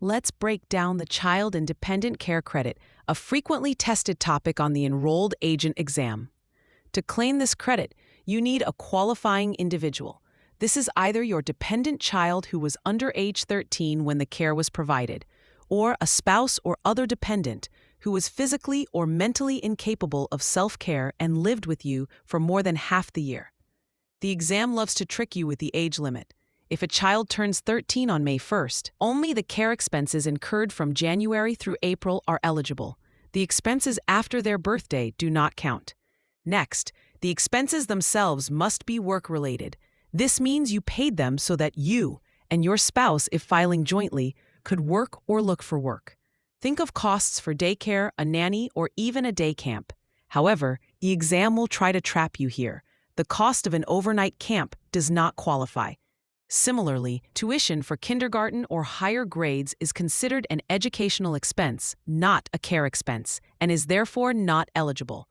Let's break down the Child Independent Care Credit, a frequently tested topic on the Enrolled Agent exam. To claim this credit, you need a qualifying individual. This is either your dependent child who was under age 13 when the care was provided, or a spouse or other dependent who was physically or mentally incapable of self-care and lived with you for more than half the year. The exam loves to trick you with the age limit. If a child turns 13 on May 1st, only the care expenses incurred from January through April are eligible. The expenses after their birthday do not count. Next, the expenses themselves must be work-related. This means you paid them so that you and your spouse, if filing jointly, could work or look for work. Think of costs for daycare, a nanny, or even a day camp. However, the exam will try to trap you here. The cost of an overnight camp does not qualify. Similarly, tuition for kindergarten or higher grades is considered an educational expense, not a care expense, and is therefore not eligible.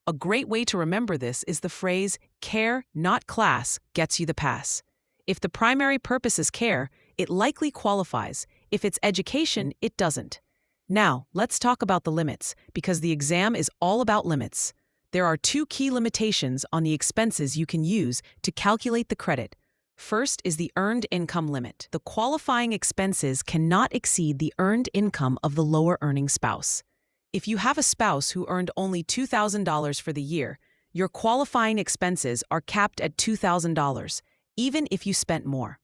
A great way to remember this is the phrase, care, not class, gets you the pass. If the primary purpose is care, it likely qualifies. If it's education, it doesn't. Now, let's talk about the limits, because the exam is all about limits. There are two key limitations on the expenses you can use to calculate the credit. First is the earned income limit. The qualifying expenses cannot exceed the earned income of the lower earning spouse. If you have a spouse who earned only $2,000 for the year, your qualifying expenses are capped at $2,000, even if you spent more.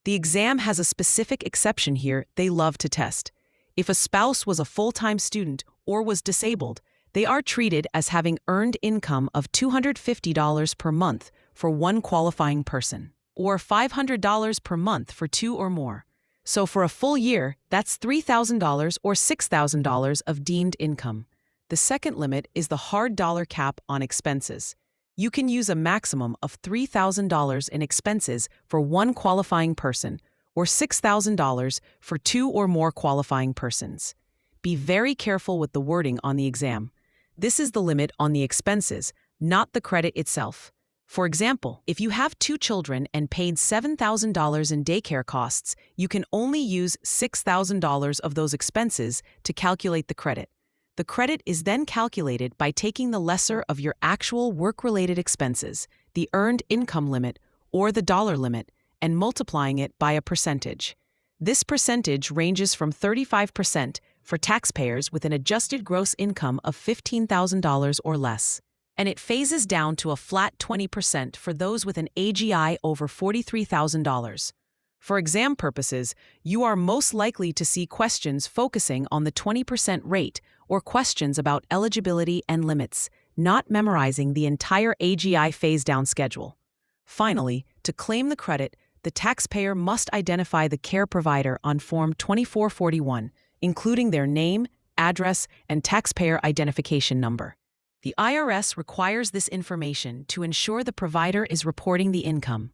The exam has a specific exception here they love to test. If a spouse was a full-time student or was disabled, they are treated as having earned income of $250 per month for one qualifying person, or $500 per month for two or more. So for a full year, that's $3,000 or $6,000 of deemed income. The second limit is the hard dollar cap on expenses. You can use a maximum of $3,000 in expenses for one qualifying person, or $6,000 for two or more qualifying persons. Be very careful with the wording on the exam. This is the limit on the expenses, not the credit itself. For example, if you have two children and paid $7,000 in daycare costs, you can only use $6,000 of those expenses to calculate the credit. The credit is then calculated by taking the lesser of your actual work-related expenses, the earned income limit, or the dollar limit, and multiplying it by a percentage. This percentage ranges from 35% for taxpayers with an adjusted gross income of $15,000 or less, and it phases down to a flat 20% for those with an AGI over $43,000. For exam purposes, you are most likely to see questions focusing on the 20% rate or questions about eligibility and limits, not memorizing the entire AGI phase-down schedule. Finally, to claim the credit, the taxpayer must identify the care provider on Form 2441, including their name, address, and taxpayer identification number. The IRS requires this information to ensure the provider is reporting the income.